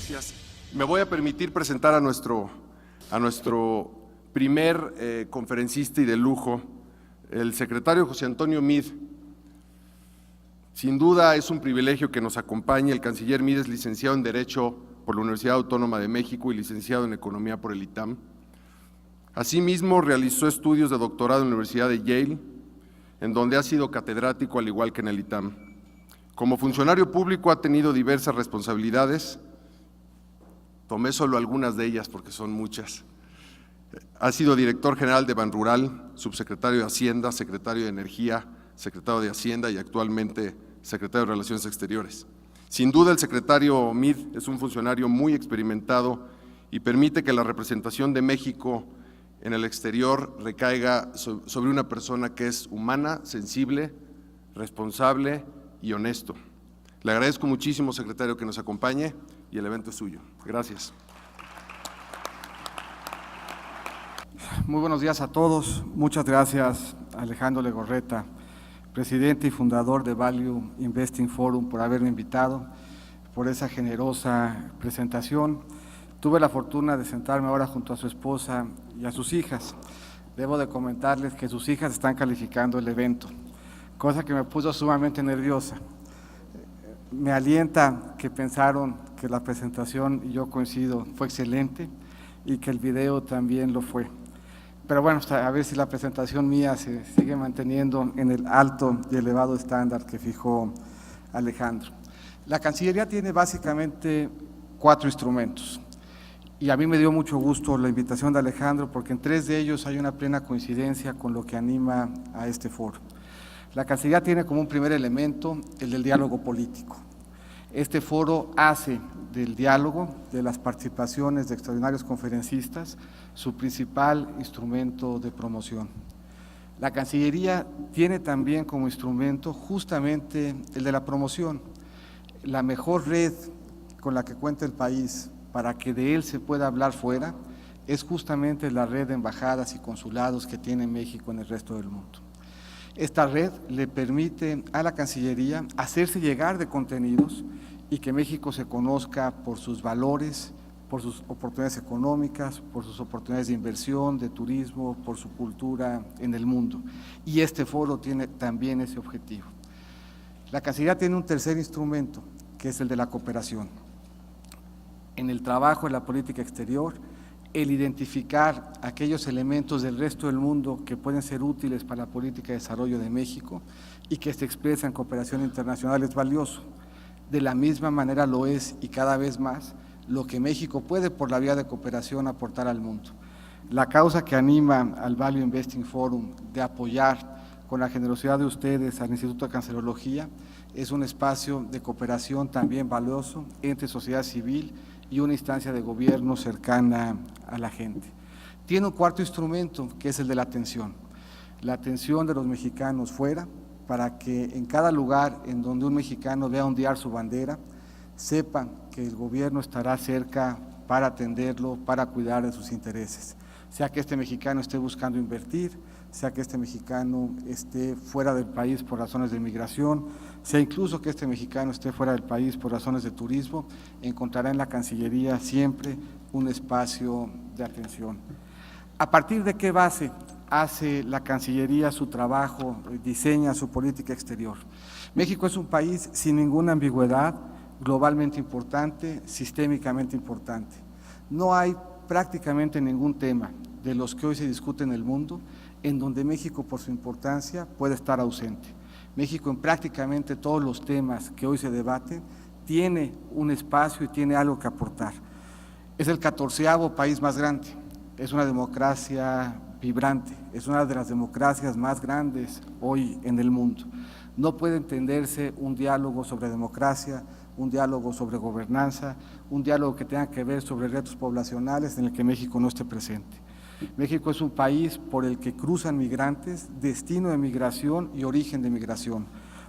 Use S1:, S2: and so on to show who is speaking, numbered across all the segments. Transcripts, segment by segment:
S1: Gracias. Me voy a permitir presentar a nuestro primer conferencista y de lujo, el secretario José Antonio Meade. Sin duda es un privilegio que nos acompañe. El canciller Meade es licenciado en Derecho por la Universidad Autónoma de México y licenciado en Economía por el ITAM. Asimismo, realizó estudios de doctorado en la Universidad de Yale, en donde ha sido catedrático al igual que en el ITAM. Como funcionario público ha tenido diversas responsabilidades. Tomé solo algunas de ellas porque son muchas. Ha sido director general de Banrural, subsecretario de Hacienda, secretario de Energía, secretario de Hacienda y actualmente secretario de Relaciones Exteriores. Sin duda, el secretario Meade es un funcionario muy experimentado y permite que la representación de México en el exterior recaiga sobre una persona que es humana, sensible, responsable y honesto. Le agradezco muchísimo, secretario, que nos acompañe y el evento es suyo. Gracias.
S2: Muy buenos días a todos. Muchas gracias, Alejandro Legorreta, presidente y fundador de Value Investing Forum, por haberme invitado, por esa generosa presentación. Tuve la fortuna de sentarme ahora junto a su esposa y a sus hijas. Debo de comentarles que sus hijas están calificando el evento, cosa que me puso sumamente nerviosa. Me alienta que pensaron que la presentación, y yo coincido, fue excelente y que el video también lo fue. Pero bueno, a ver si la presentación mía se sigue manteniendo en el alto y elevado estándar que fijó Alejandro. La Cancillería tiene básicamente 4 instrumentos y a mí me dio mucho gusto la invitación de Alejandro porque en 3 de ellos hay una plena coincidencia con lo que anima a este foro. La Cancillería tiene como un primer elemento el del diálogo político. Este foro hace del diálogo, de las participaciones de extraordinarios conferencistas, su principal instrumento de promoción. La Cancillería tiene también como instrumento justamente el de la promoción. La mejor red con la que cuenta el país para que de él se pueda hablar fuera es justamente la red de embajadas y consulados que tiene México en el resto del mundo. Esta red le permite a la Cancillería hacerse llegar de contenidos y que México se conozca por sus valores, por sus oportunidades económicas, por sus oportunidades de inversión, de turismo, por su cultura en el mundo. Y este foro tiene también ese objetivo. La Cancillería tiene un tercer instrumento, que es el de la cooperación. En el trabajo de la política exterior, el identificar aquellos elementos del resto del mundo que pueden ser útiles para la política de desarrollo de México y que se expresa en cooperación internacional es valioso. De la misma manera lo es y cada vez más lo que México puede por la vía de cooperación aportar al mundo. La causa que anima al Value Investing Forum de apoyar con la generosidad de ustedes al Instituto de Cancerología es un espacio de cooperación también valioso entre sociedad civil y una instancia de gobierno cercana a la gente. Tiene un cuarto instrumento que es el de la atención de los mexicanos fuera, para que en cada lugar en donde un mexicano vea ondear su bandera, sepan que el gobierno estará cerca para atenderlo, para cuidar de sus intereses. Sea que este mexicano esté buscando invertir, sea que este mexicano esté fuera del país por razones de migración, sea incluso que este mexicano esté fuera del país por razones de turismo, encontrará en la Cancillería siempre un espacio de atención. ¿A partir de qué base hace la Cancillería su trabajo, diseña su política exterior? México es un país sin ninguna ambigüedad, globalmente importante, sistémicamente importante. No hay prácticamente ningún tema de los que hoy se discuten en el mundo en donde México, por su importancia, puede estar ausente. México en prácticamente todos los temas que hoy se debaten tiene un espacio y tiene algo que aportar. Es el 14º país más grande, es una democracia vibrante, es una de las democracias más grandes hoy en el mundo. No puede entenderse un diálogo sobre democracia, un diálogo sobre gobernanza, un diálogo que tenga que ver sobre retos poblacionales en el que México no esté presente. México es un país por el que cruzan migrantes, destino de migración y origen de migración.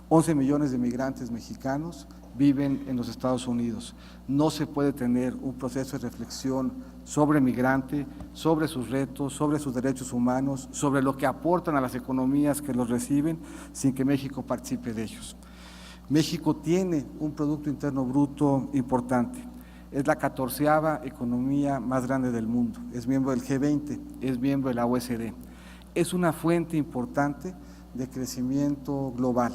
S2: 11 millones de migrantes mexicanos viven en los Estados Unidos. No se puede tener un proceso de reflexión sobre migrante, sobre sus retos, sobre sus derechos humanos, sobre lo que aportan a las economías que los reciben, sin que México participe de ellos. México tiene un Producto Interno Bruto importante. Es la 14ª economía más grande del mundo, es miembro del G20, es miembro de la OECD. Es una fuente importante de crecimiento global.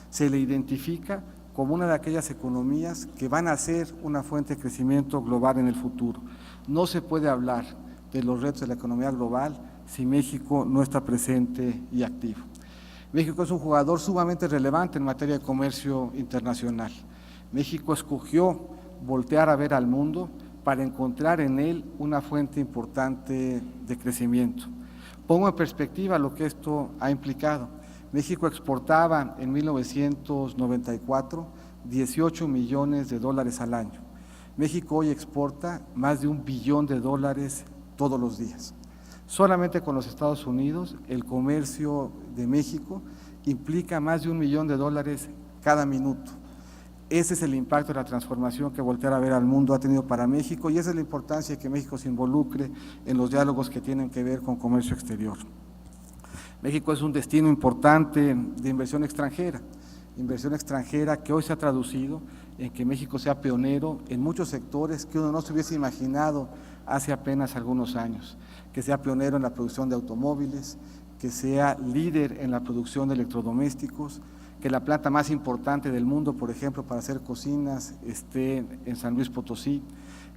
S2: Se le identifica como una de aquellas economías que van a ser una fuente de crecimiento global en el futuro. No se puede hablar de los retos de la economía global si México no está presente y activo. México es un jugador sumamente relevante en materia de comercio internacional. México escogió voltear a ver al mundo para encontrar en él una fuente importante de crecimiento. Pongo en perspectiva lo que esto ha implicado. México exportaba en 1994 18 millones de dólares al año. México hoy exporta más de $1 billón todos los días. Solamente con los Estados Unidos, el comercio de México implica más de $1 millón cada minuto. Ese es el impacto de la transformación que voltear a ver al mundo ha tenido para México y esa es la importancia de que México se involucre en los diálogos que tienen que ver con comercio exterior. México es un destino importante de inversión extranjera que hoy se ha traducido en que México sea pionero en muchos sectores que uno no se hubiese imaginado hace apenas algunos años, que sea pionero en la producción de automóviles, que sea líder en la producción de electrodomésticos, que la planta más importante del mundo, por ejemplo, para hacer cocinas, esté en San Luis Potosí,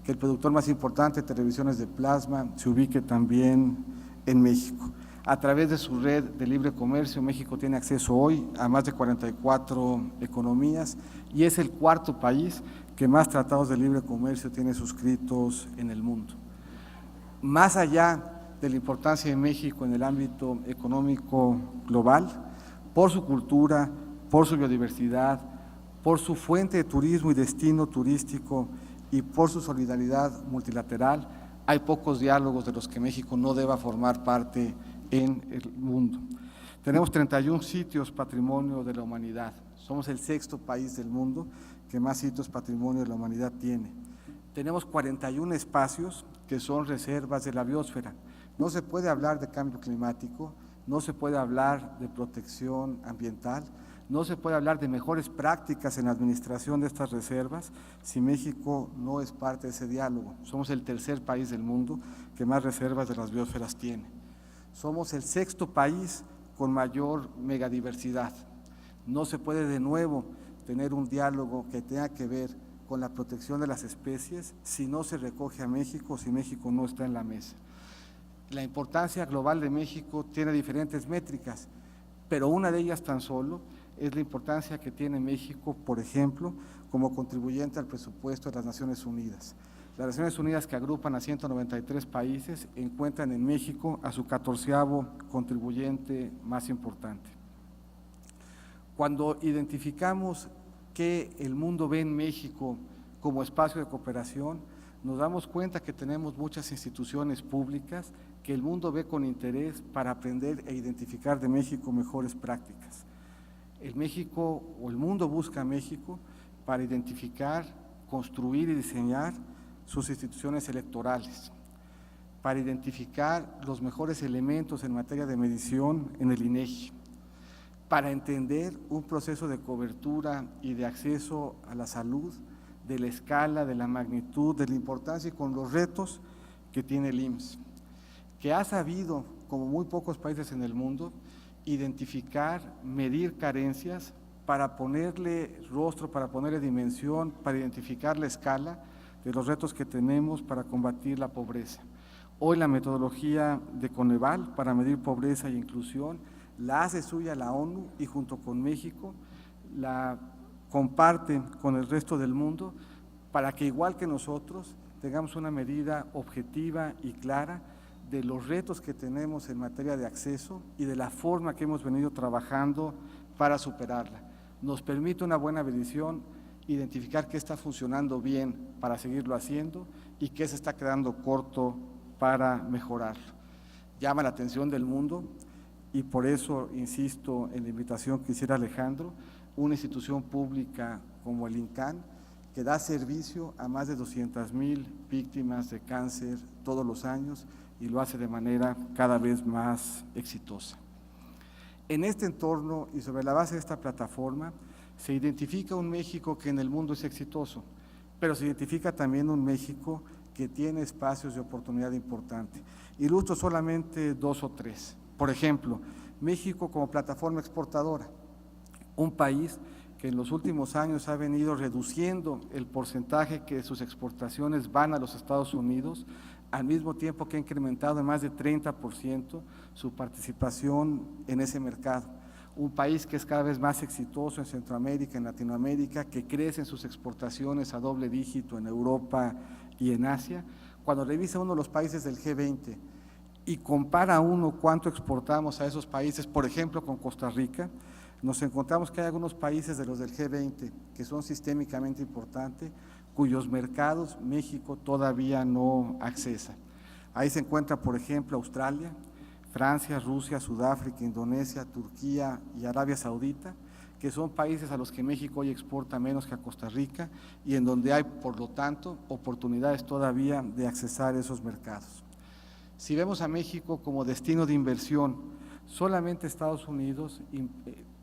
S2: que el productor más importante de televisiones de plasma se ubique también en México. A través de su red de libre comercio, México tiene acceso hoy a más de 44 economías y es el 4º país que más tratados de libre comercio tiene suscritos en el mundo. Más allá de la importancia de México en el ámbito económico global, por su cultura, por su biodiversidad, por su fuente de turismo y destino turístico y por su solidaridad multilateral, hay pocos diálogos de los que México no deba formar parte en el mundo. Tenemos 31 sitios patrimonio de la humanidad. Somos el 6º país del mundo que más sitios patrimonio de la humanidad tiene. Tenemos 41 espacios que son reservas de la biosfera. No se puede hablar de cambio climático, no se puede hablar de protección ambiental, no se puede hablar de mejores prácticas en la administración de estas reservas si México no es parte de ese diálogo. Somos el 3er país del mundo que más reservas de las biosferas tiene. Somos el 6º país con mayor megadiversidad. No se puede de nuevo tener un diálogo que tenga que ver con la protección de las especies si no se recoge a México, si México no está en la mesa. La importancia global de México tiene diferentes métricas, pero una de ellas tan solo es la importancia que tiene México, por ejemplo, como contribuyente al presupuesto de las Naciones Unidas. Las Naciones Unidas, que agrupan a 193 países, encuentran en México a su 14º contribuyente más importante. Cuando identificamos que el mundo ve en México como espacio de cooperación, nos damos cuenta que tenemos muchas instituciones públicas que el mundo ve con interés para aprender e identificar de México mejores prácticas. El mundo busca a México para identificar, construir y diseñar sus instituciones electorales, para identificar los mejores elementos en materia de medición en el INEGI, para entender un proceso de cobertura y de acceso a la salud, de la escala, de la magnitud, de la importancia y con los retos que tiene el IMSS, que ha sabido, como muy pocos países en el mundo, identificar, medir carencias para ponerle rostro, para ponerle dimensión, para identificar la escala de los retos que tenemos para combatir la pobreza. Hoy la metodología de Coneval para medir pobreza e inclusión la hace suya la ONU y junto con México la comparte con el resto del mundo para que igual que nosotros tengamos una medida objetiva y clara de los retos que tenemos en materia de acceso y de la forma que hemos venido trabajando para superarla. Nos permite una buena medición, identificar qué está funcionando bien para seguirlo haciendo y qué se está quedando corto para mejorarlo. Llama la atención del mundo y por eso insisto en la invitación que hiciera Alejandro, una institución pública como el INCAN, que da servicio a más de 200,000 víctimas de cáncer todos los años y lo hace de manera cada vez más exitosa. En este entorno y sobre la base de esta plataforma, se identifica un México que en el mundo es exitoso, pero se identifica también un México que tiene espacios de oportunidad importante. Ilustro solamente 2 o 3. Por ejemplo, México como plataforma exportadora, un país que en los últimos años ha venido reduciendo el porcentaje que sus exportaciones van a los Estados Unidos, al mismo tiempo que ha incrementado en más de 30% su participación en ese mercado. Un país que es cada vez más exitoso en Centroamérica, en Latinoamérica, que crece en sus exportaciones a doble dígito en Europa y en Asia. Cuando revisa uno los países del G20 y compara uno cuánto exportamos a esos países, por ejemplo con Costa Rica, nos encontramos que hay algunos países de los del G20 que son sistémicamente importantes, cuyos mercados México todavía no accesa. Ahí se encuentra, por ejemplo, Australia, Francia, Rusia, Sudáfrica, Indonesia, Turquía y Arabia Saudita, que son países a los que México hoy exporta menos que a Costa Rica y en donde hay, por lo tanto, oportunidades todavía de accesar esos mercados. Si vemos a México como destino de inversión, solamente Estados Unidos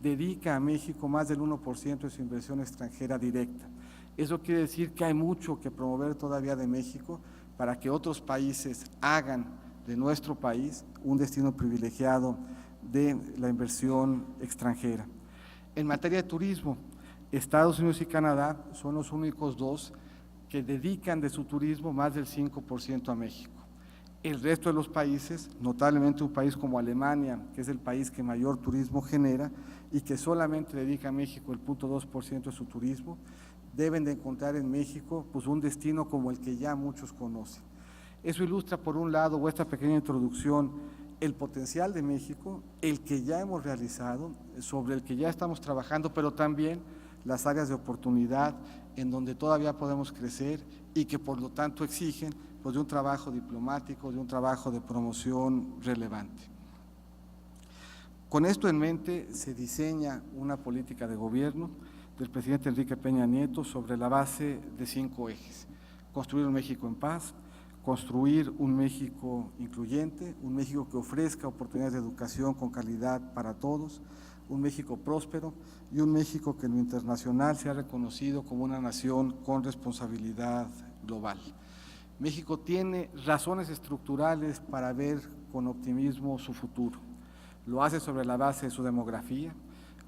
S2: dedica a México más del 1% de su inversión extranjera directa. Eso quiere decir que hay mucho que promover todavía de México para que otros países hagan de nuestro país un destino privilegiado de la inversión extranjera. En materia de turismo, Estados Unidos y Canadá son los únicos dos que dedican de su turismo más del 5% a México. El resto de los países, notablemente un país como Alemania, que es el país que mayor turismo genera y que solamente dedica a México el 0.2% de su turismo, deben de encontrar en México pues, un destino como el que ya muchos conocen. Eso ilustra, por un lado, o esta pequeña introducción, el potencial de México, el que ya hemos realizado, sobre el que ya estamos trabajando, pero también las áreas de oportunidad en donde todavía podemos crecer y que por lo tanto exigen pues, de un trabajo diplomático, de un trabajo de promoción relevante. Con esto en mente se diseña una política de gobierno del presidente Enrique Peña Nieto sobre la base de 5 ejes: construir un México en paz, construir un México incluyente, un México que ofrezca oportunidades de educación con calidad para todos, un México próspero y un México que en lo internacional sea reconocido como una nación con responsabilidad global. México tiene razones estructurales para ver con optimismo su futuro. Lo hace sobre la base de su demografía,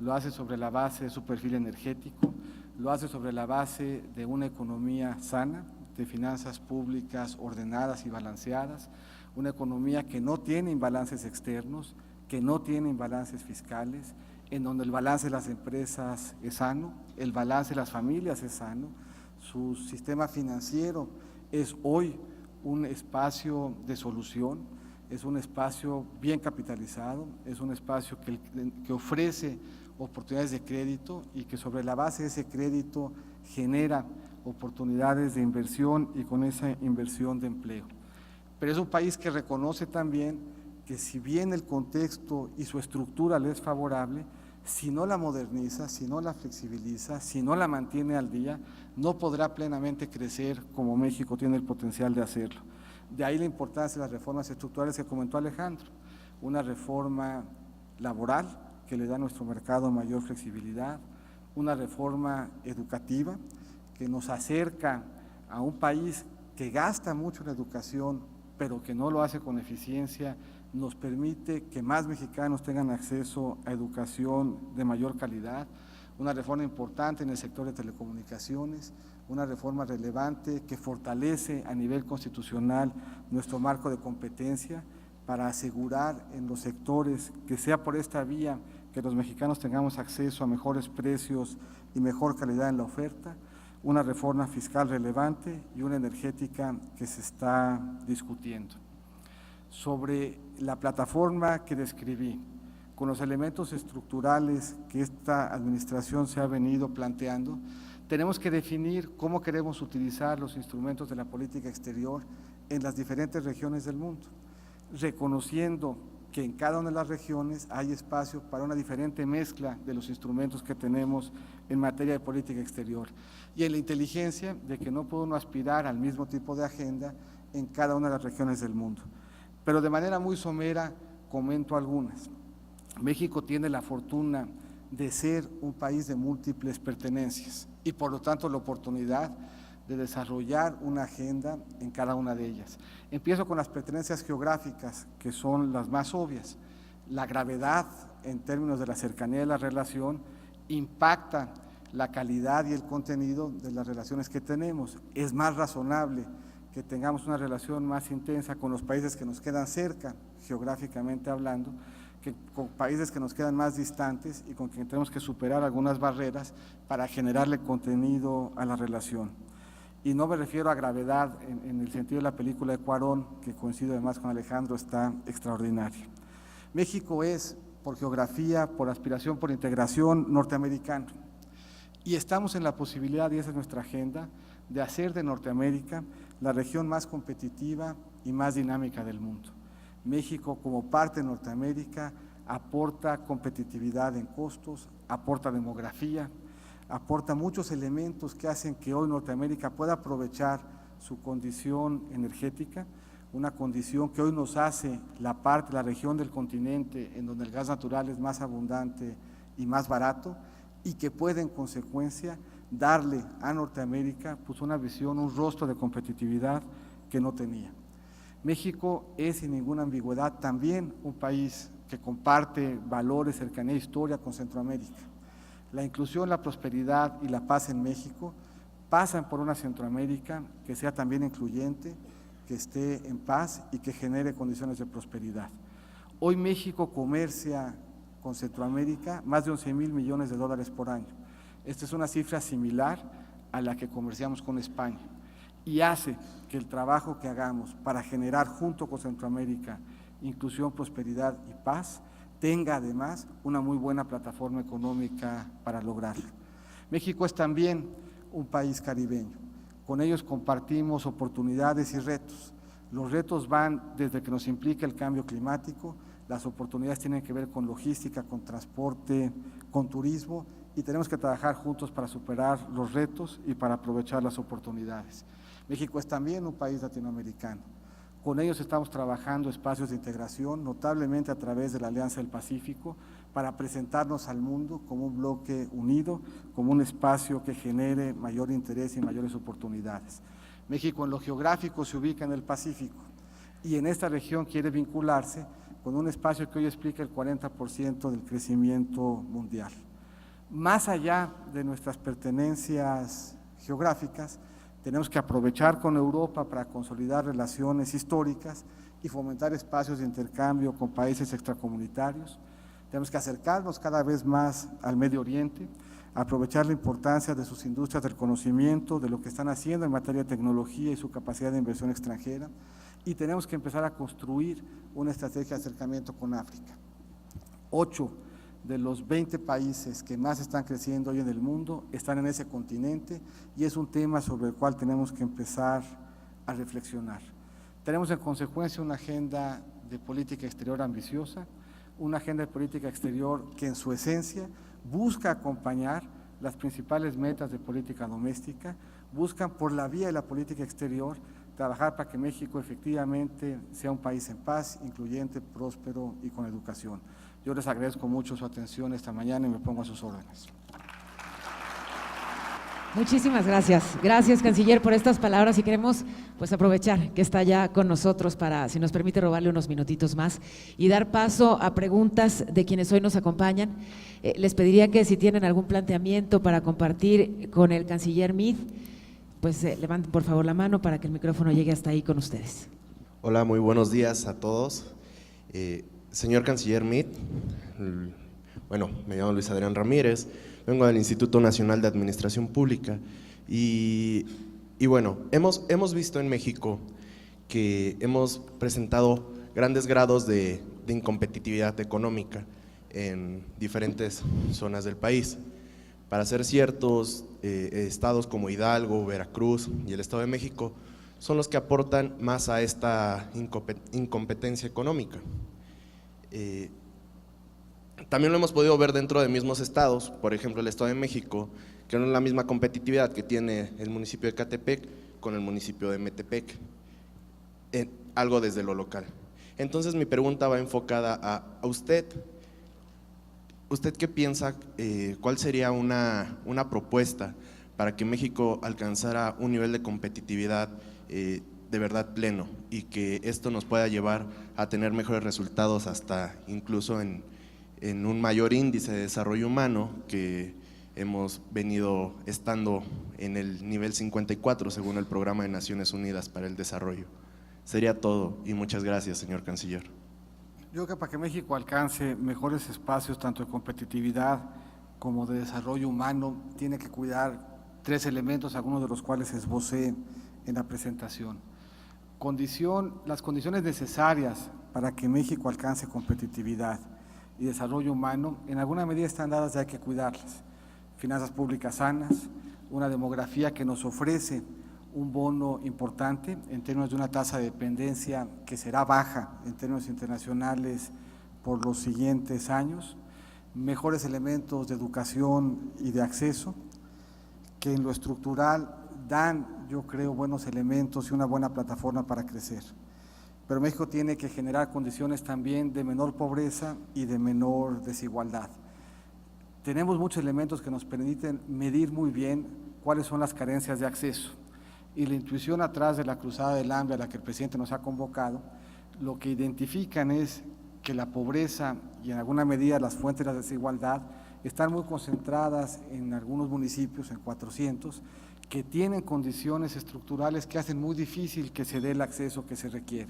S2: lo hace sobre la base de su perfil energético, lo hace sobre la base de una economía sana, de finanzas públicas ordenadas y balanceadas, una economía que no tiene imbalances externos, que no tiene imbalances fiscales, en donde el balance de las empresas es sano, el balance de las familias es sano, su sistema financiero es hoy un espacio de solución, es un espacio bien capitalizado, es un espacio que ofrece oportunidades de crédito y que sobre la base de ese crédito genera oportunidades de inversión y con esa inversión de empleo. Pero es un país que reconoce también que si bien el contexto y su estructura le es favorable, si no la moderniza, si no la flexibiliza, si no la mantiene al día, no podrá plenamente crecer como México tiene el potencial de hacerlo. De ahí la importancia de las reformas estructurales que comentó Alejandro, una reforma laboral que le da a nuestro mercado mayor flexibilidad, una reforma educativa que nos acerca a un país que gasta mucho en educación, pero que no lo hace con eficiencia, nos permite que más mexicanos tengan acceso a educación de mayor calidad, una reforma importante en el sector de telecomunicaciones, una reforma relevante que fortalece a nivel constitucional nuestro marco de competencia para asegurar en los sectores que sea por esta vía que los mexicanos tengamos acceso a mejores precios y mejor calidad en la oferta, una reforma fiscal relevante y una energética que se está discutiendo. Sobre la plataforma que describí, con los elementos estructurales que esta administración se ha venido planteando, tenemos que definir cómo queremos utilizar los instrumentos de la política exterior en las diferentes regiones del mundo, reconociendo que en cada una de las regiones hay espacio para una diferente mezcla de los instrumentos que tenemos en materia de política exterior y en la inteligencia de que no puede uno aspirar al mismo tipo de agenda en cada una de las regiones del mundo. Pero de manera muy somera comento algunas. México tiene la fortuna de ser un país de múltiples pertenencias y por lo tanto la oportunidad de desarrollar una agenda en cada una de ellas. Empiezo con las pertenencias geográficas, que son las más obvias. La gravedad en términos de la cercanía de la relación impacta la calidad y el contenido de las relaciones que tenemos. Es más razonable que tengamos una relación más intensa con los países que nos quedan cerca, geográficamente hablando, que con países que nos quedan más distantes y con quien tenemos que superar algunas barreras para generarle contenido a la relación. Y no me refiero a gravedad en el sentido de la película de Cuarón, que coincido además con Alejandro, está extraordinaria. México es, por geografía, por aspiración, por integración, norteamericano. Y estamos en la posibilidad, y esa es nuestra agenda, de hacer de Norteamérica la región más competitiva y más dinámica del mundo. México, como parte de Norteamérica, aporta competitividad en costos, aporta demografía, aporta muchos elementos que hacen que hoy Norteamérica pueda aprovechar su condición energética, una condición que hoy nos hace la región del continente en donde el gas natural es más abundante y más barato, y que puede en consecuencia darle a Norteamérica pues una visión, un rostro de competitividad que no tenía. México es sin ninguna ambigüedad también un país que comparte valores, cercanía e historia con Centroamérica. La inclusión, la prosperidad y la paz en México pasan por una Centroamérica que sea también incluyente, que esté en paz y que genere condiciones de prosperidad. Hoy México comercia con Centroamérica más de 11,000 millones de dólares por año. Esta es una cifra similar a la que comerciamos con España y hace que el trabajo que hagamos para generar junto con Centroamérica inclusión, prosperidad y paz tenga además una muy buena plataforma económica para lograrlo. México es también un país caribeño. Con ellos compartimos oportunidades y retos. Los retos van desde que nos implica el cambio climático, las oportunidades tienen que ver con logística, con transporte, con turismo, y tenemos que trabajar juntos para superar los retos y para aprovechar las oportunidades. México es también un país latinoamericano. Con ellos estamos trabajando espacios de integración, notablemente a través de la Alianza del Pacífico, para presentarnos al mundo como un bloque unido, como un espacio que genere mayor interés y mayores oportunidades. México en lo geográfico se ubica en el Pacífico y en esta región quiere vincularse con un espacio que hoy explica el 40% del crecimiento mundial. Más allá de nuestras pertenencias geográficas, tenemos que aprovechar con Europa para consolidar relaciones históricas y fomentar espacios de intercambio con países extracomunitarios. Tenemos que acercarnos cada vez más al Medio Oriente, aprovechar la importancia de sus industrias del conocimiento, de lo que están haciendo en materia de tecnología y su capacidad de inversión extranjera, y tenemos que empezar a construir una estrategia de acercamiento con África. 8 de los 20 países que más están creciendo hoy en el mundo están en ese continente y es un tema sobre el cual tenemos que empezar a reflexionar. Tenemos en consecuencia una agenda de política exterior ambiciosa, una agenda de política exterior que en su esencia busca acompañar las principales metas de política doméstica, buscan por la vía de la política exterior trabajar para que México efectivamente sea un país en paz, incluyente, próspero y con educación. Yo les agradezco mucho su atención esta mañana y me pongo a sus órdenes.
S3: Muchísimas gracias. Gracias, canciller, por estas palabras y queremos pues aprovechar que está ya con nosotros para, si nos permite, robarle unos minutitos más y dar paso a preguntas de quienes hoy nos acompañan. Les pediría que si tienen algún planteamiento para compartir con el canciller Meade, pues levanten por favor la mano para que el micrófono llegue hasta ahí con ustedes.
S4: Hola, muy buenos días a todos. Señor canciller Meade, bueno, me llamo Luis Adrián Ramírez, vengo del Instituto Nacional de Administración Pública y bueno, hemos visto en México que hemos presentado grandes grados de incompetitividad económica en diferentes zonas del país. Para ser ciertos, estados como Hidalgo, Veracruz y el Estado de México son los que aportan más a esta incompetencia económica. También lo hemos podido ver dentro de mismos estados, por ejemplo el Estado de México, que no es la misma competitividad que tiene el municipio de Ecatepec con el municipio de Metepec, algo desde lo local. Entonces mi pregunta va enfocada a usted. ¿Usted qué piensa, cuál sería una propuesta para que México alcanzara un nivel de competitividad de verdad pleno y que esto nos pueda llevar a tener mejores resultados hasta incluso en un mayor índice de desarrollo humano, que hemos venido estando en el nivel 54 según el Programa de Naciones Unidas para el Desarrollo. Sería todo y muchas gracias, señor canciller.
S2: Yo creo que para que México alcance mejores espacios tanto de competitividad como de desarrollo humano, tiene que cuidar 3 elementos, algunos de los cuales esbocé en la presentación. Las condiciones necesarias para que México alcance competitividad y desarrollo humano, en alguna medida están dadas y hay que cuidarlas. Finanzas públicas sanas, una demografía que nos ofrece un bono importante en términos de una tasa de dependencia que será baja en términos internacionales por los siguientes años, mejores elementos de educación y de acceso, que en lo estructural dan, yo creo, buenos elementos y una buena plataforma para crecer. Pero México tiene que generar condiciones también de menor pobreza y de menor desigualdad. Tenemos muchos elementos que nos permiten medir muy bien cuáles son las carencias de acceso. Y la intuición atrás de la cruzada del hambre a la que el presidente nos ha convocado, lo que identifican es que la pobreza y en alguna medida las fuentes de la desigualdad están muy concentradas en algunos municipios, en 400, que tienen condiciones estructurales que hacen muy difícil que se dé el acceso que se requiere.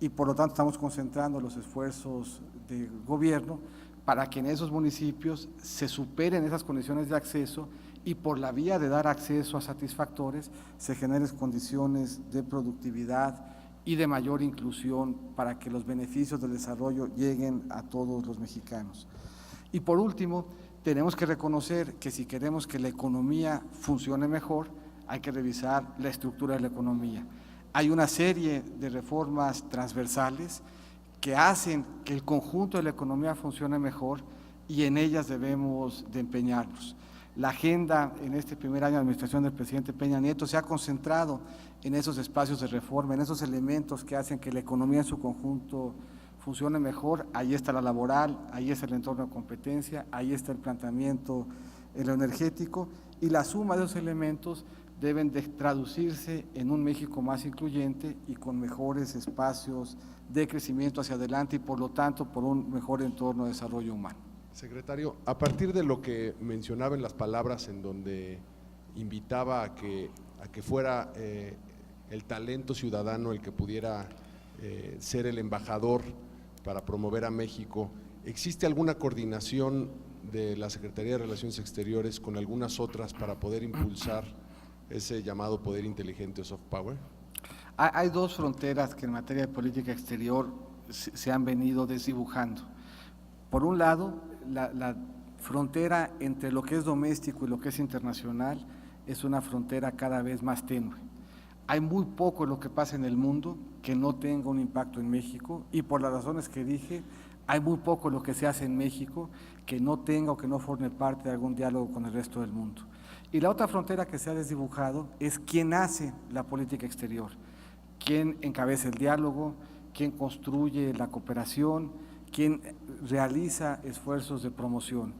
S2: Y por lo tanto estamos concentrando los esfuerzos del gobierno para que en esos municipios se superen esas condiciones de acceso y por la vía de dar acceso a satisfactores se generen condiciones de productividad y de mayor inclusión para que los beneficios del desarrollo lleguen a todos los mexicanos. Y por último, tenemos que reconocer que si queremos que la economía funcione mejor, hay que revisar la estructura de la economía. Hay una serie de reformas transversales que hacen que el conjunto de la economía funcione mejor y en ellas debemos de empeñarnos. La agenda en este primer año de administración del presidente Peña Nieto se ha concentrado en esos espacios de reforma, en esos elementos que hacen que la economía en su conjunto funcione mejor. Ahí está la laboral, ahí está el entorno de competencia, ahí está el planteamiento en lo energético y la suma de esos elementos deben de traducirse en un México más incluyente y con mejores espacios de crecimiento hacia adelante y por lo tanto por un mejor entorno de desarrollo humano.
S1: Secretario, a partir de lo que mencionaba en las palabras en donde invitaba a que fuera el talento ciudadano el que pudiera ser el embajador para promover a México, ¿existe alguna coordinación de la Secretaría de Relaciones Exteriores con algunas otras para poder impulsar ese llamado poder inteligente o soft power?
S2: Hay 2 fronteras que en materia de política exterior se han venido desdibujando. Por un lado, la frontera entre lo que es doméstico y lo que es internacional es una frontera cada vez más tenue. Hay muy poco de lo que pasa en el mundo que no tenga un impacto en México y por las razones que dije, hay muy poco de lo que se hace en México que no tenga o que no forme parte de algún diálogo con el resto del mundo. Y la otra frontera que se ha desdibujado es quién hace la política exterior, quién encabeza el diálogo, quién construye la cooperación, quién realiza esfuerzos de promoción.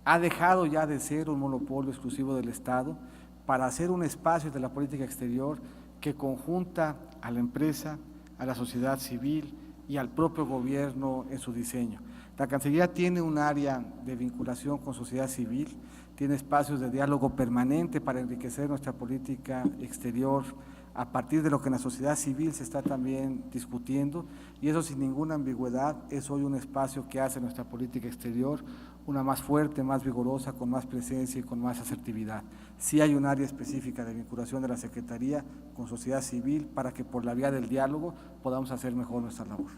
S2: Ha dejado ya de ser un monopolio exclusivo del Estado para hacer un espacio de la política exterior que conjunta a la empresa, a la sociedad civil y al propio gobierno en su diseño. La Cancillería tiene un área de vinculación con sociedad civil, tiene espacios de diálogo permanente para enriquecer nuestra política exterior a partir de lo que en la sociedad civil se está también discutiendo y eso sin ninguna ambigüedad es hoy un espacio que hace nuestra política exterior una más fuerte, más vigorosa, con más presencia y con más asertividad. Sí hay un área específica de vinculación de la Secretaría con sociedad civil para que por la vía del diálogo podamos hacer mejor nuestra labor.